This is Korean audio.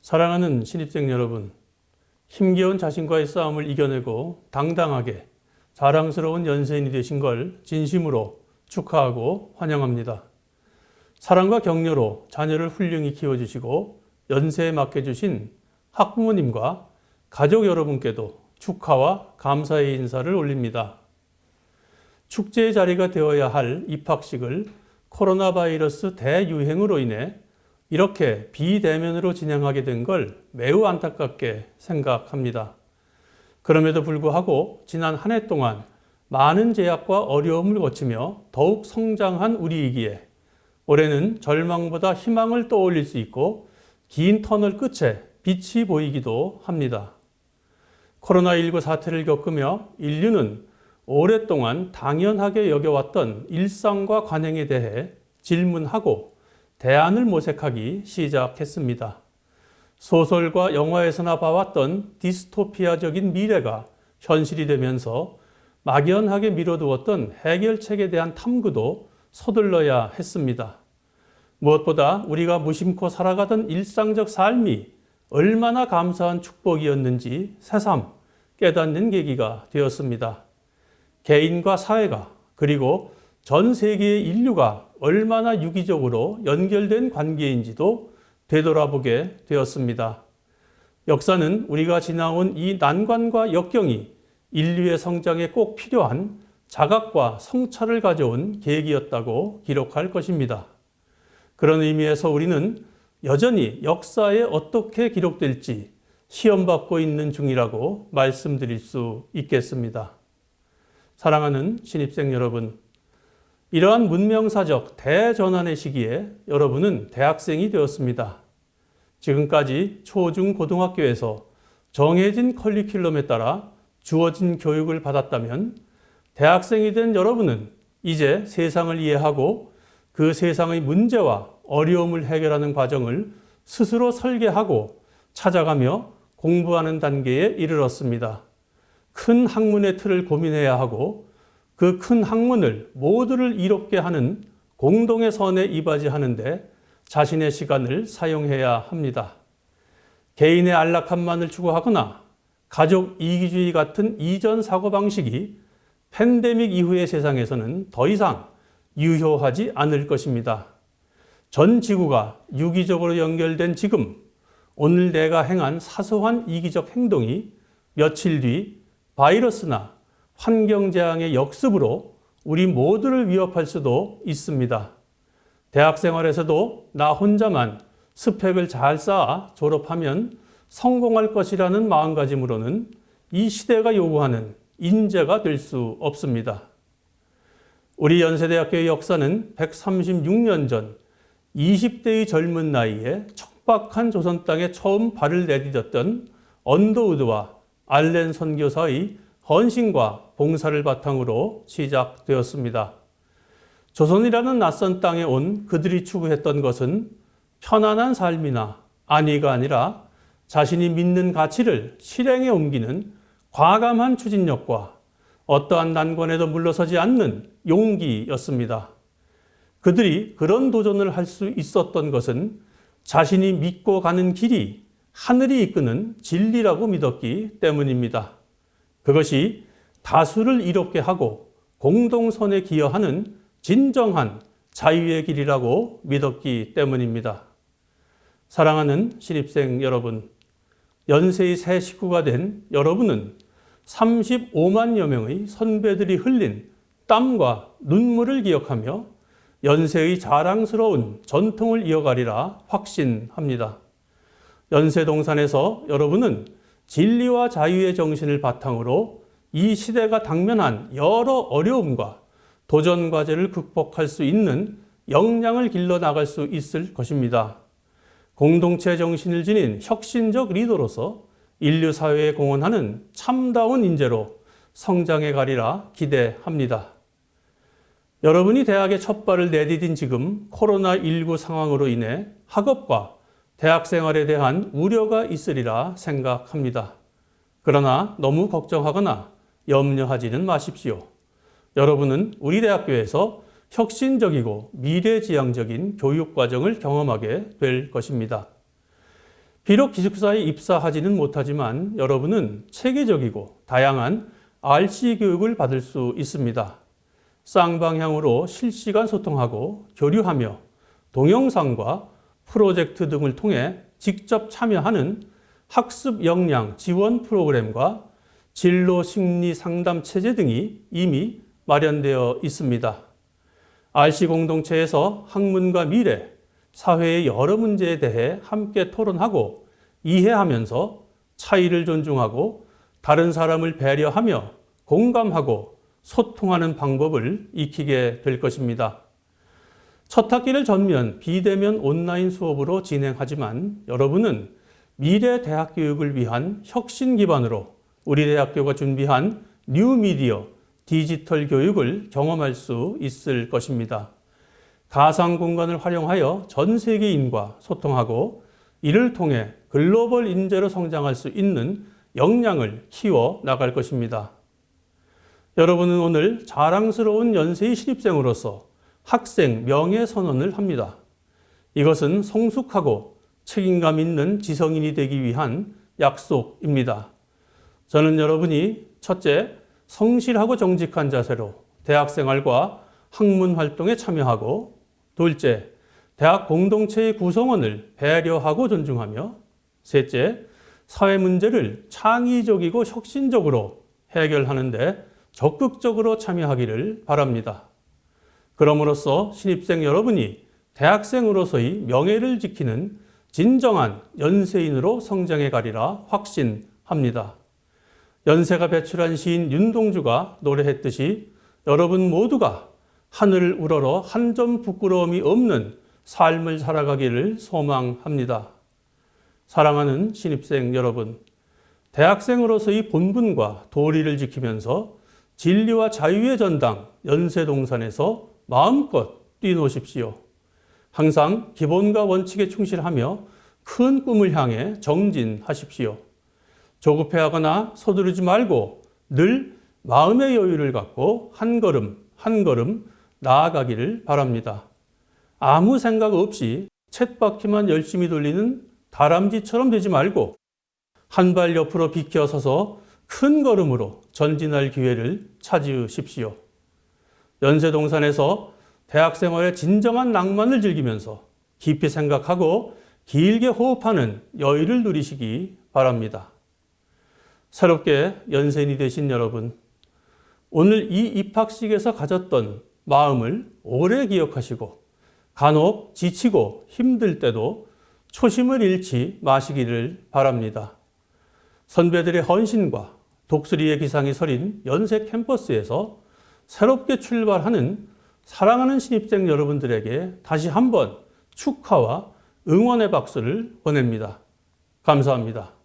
사랑하는 신입생 여러분, 힘겨운 자신과의 싸움을 이겨내고 당당하게 자랑스러운 연세인이 되신 걸 진심으로 축하하고 환영합니다. 사랑과 격려로 자녀를 훌륭히 키워주시고 연세에 맡겨주신 학부모님과 가족 여러분께도 축하와 감사의 인사를 올립니다. 축제의 자리가 되어야 할 입학식을 코로나 바이러스 대유행으로 인해 이렇게 비대면으로 진행하게 된 걸 매우 안타깝게 생각합니다. 그럼에도 불구하고 지난 한 해 동안 많은 제약과 어려움을 거치며 더욱 성장한 우리이기에 올해는 절망보다 희망을 떠올릴 수 있고 긴 터널 끝에 빛이 보이기도 합니다. 코로나19 사태를 겪으며 인류는 오랫동안 당연하게 여겨왔던 일상과 관행에 대해 질문하고 대안을 모색하기 시작했습니다. 소설과 영화에서나 봐왔던 디스토피아적인 미래가 현실이 되면서 막연하게 미뤄두었던 해결책에 대한 탐구도 서둘러야 했습니다. 무엇보다 우리가 무심코 살아가던 일상적 삶이 얼마나 감사한 축복이었는지 새삼 깨닫는 계기가 되었습니다. 개인과 사회가 그리고 전 세계의 인류가 얼마나 유기적으로 연결된 관계인지도 되돌아보게 되었습니다. 역사는 우리가 지나온 이 난관과 역경이 인류의 성장에 꼭 필요한 자각과 성찰을 가져온 계기였다고 기록할 것입니다. 그런 의미에서 우리는 여전히 역사에 어떻게 기록될지 시험받고 있는 중이라고 말씀드릴 수 있겠습니다. 사랑하는 신입생 여러분, 이러한 문명사적 대전환의 시기에 여러분은 대학생이 되었습니다. 지금까지 초, 중, 고등학교에서 정해진 커리큘럼에 따라 주어진 교육을 받았다면 대학생이 된 여러분은 이제 세상을 이해하고 그 세상의 문제와 어려움을 해결하는 과정을 스스로 설계하고 찾아가며 공부하는 단계에 이르렀습니다. 큰 학문의 틀을 고민해야 하고 그 큰 학문을 모두를 이롭게 하는 공동의 선에 이바지하는데 자신의 시간을 사용해야 합니다. 개인의 안락함만을 추구하거나 가족 이기주의 같은 이전 사고방식이 팬데믹 이후의 세상에서는 더 이상 유효하지 않을 것입니다. 전 지구가 유기적으로 연결된 지금, 오늘 내가 행한 사소한 이기적 행동이 며칠 뒤 바이러스나 환경재앙의 역습으로 우리 모두를 위협할 수도 있습니다. 대학생활에서도 나 혼자만 스펙을 잘 쌓아 졸업하면 성공할 것이라는 마음가짐으로는 이 시대가 요구하는 인재가 될 수 없습니다. 우리 연세대학교의 역사는 136년 전 20대의 젊은 나이에 척박한 조선 땅에 처음 발을 내디뎠던 언더우드와 알렌 선교사의 헌신과 봉사를 바탕으로 시작되었습니다. 조선이라는 낯선 땅에 온 그들이 추구했던 것은 편안한 삶이나 안위가 아니라 자신이 믿는 가치를 실행에 옮기는 과감한 추진력과 어떠한 난관에도 물러서지 않는 용기였습니다. 그들이 그런 도전을 할 수 있었던 것은 자신이 믿고 가는 길이 하늘이 이끄는 진리라고 믿었기 때문입니다. 그것이 다수를 이롭게 하고 공동선에 기여하는 진정한 자유의 길이라고 믿었기 때문입니다. 사랑하는 신입생 여러분, 연세의 새 식구가 된 여러분은 35만여 명의 선배들이 흘린 땀과 눈물을 기억하며 연세의 자랑스러운 전통을 이어가리라 확신합니다. 연세동산에서 여러분은 진리와 자유의 정신을 바탕으로 이 시대가 당면한 여러 어려움과 도전 과제를 극복할 수 있는 역량을 길러 나갈 수 있을 것입니다. 공동체 정신을 지닌 혁신적 리더로서 인류 사회에 공헌하는 참다운 인재로 성장해 가리라 기대합니다. 여러분이 대학에 첫 발을 내디딘 지금 코로나19 상황으로 인해 학업과 대학 생활에 대한 우려가 있으리라 생각합니다. 그러나 너무 걱정하거나 염려하지는 마십시오. 여러분은 우리 대학교에서 혁신적이고 미래지향적인 교육과정을 경험하게 될 것입니다. 비록 기숙사에 입사하지는 못하지만 여러분은 체계적이고 다양한 RC 교육을 받을 수 있습니다. 쌍방향으로 실시간 소통하고 교류하며 동영상과 프로젝트 등을 통해 직접 참여하는 학습 역량 지원 프로그램과 진로 심리 상담 체제 등이 이미 마련되어 있습니다. RC 공동체에서 학문과 미래, 사회의 여러 문제에 대해 함께 토론하고 이해하면서 차이를 존중하고 다른 사람을 배려하며 공감하고 소통하는 방법을 익히게 될 것입니다. 첫 학기를 전면 비대면 온라인 수업으로 진행하지만 여러분은 미래 대학 교육을 위한 혁신 기반으로 우리 대학교가 준비한 뉴미디어 디지털 교육을 경험할 수 있을 것입니다. 가상 공간을 활용하여 전 세계인과 소통하고 이를 통해 글로벌 인재로 성장할 수 있는 역량을 키워 나갈 것입니다. 여러분은 오늘 자랑스러운 연세의 신입생으로서 학생 명예선언을 합니다. 이것은 성숙하고 책임감 있는 지성인이 되기 위한 약속입니다. 저는 여러분이 첫째, 성실하고 정직한 자세로 대학생활과 학문 활동에 참여하고 둘째, 대학 공동체의 구성원을 배려하고 존중하며 셋째, 사회 문제를 창의적이고 혁신적으로 해결하는 데 적극적으로 참여하기를 바랍니다. 그럼으로써 신입생 여러분이 대학생으로서의 명예를 지키는 진정한 연세인으로 성장해 가리라 확신합니다. 연세가 배출한 시인 윤동주가 노래했듯이 여러분 모두가 하늘을 우러러 한 점 부끄러움이 없는 삶을 살아가기를 소망합니다. 사랑하는 신입생 여러분, 대학생으로서의 본분과 도리를 지키면서 진리와 자유의 전당 연세동산에서 마음껏 뛰노십시오. 항상 기본과 원칙에 충실하며 큰 꿈을 향해 정진하십시오. 조급해하거나 서두르지 말고 늘 마음의 여유를 갖고 한 걸음 한 걸음 나아가기를 바랍니다. 아무 생각 없이 쳇바퀴만 열심히 돌리는 다람쥐처럼 되지 말고 한 발 옆으로 비켜서서 큰 걸음으로 전진할 기회를 찾으십시오. 연세동산에서 대학생활의 진정한 낭만을 즐기면서 깊이 생각하고 길게 호흡하는 여유를 누리시기 바랍니다. 새롭게 연세인이 되신 여러분, 오늘 이 입학식에서 가졌던 마음을 오래 기억하시고 간혹 지치고 힘들 때도 초심을 잃지 마시기를 바랍니다. 선배들의 헌신과 독수리의 기상이 서린 연세 캠퍼스에서 새롭게 출발하는 사랑하는 신입생 여러분들에게 다시 한번 축하와 응원의 박수를 보냅니다. 감사합니다.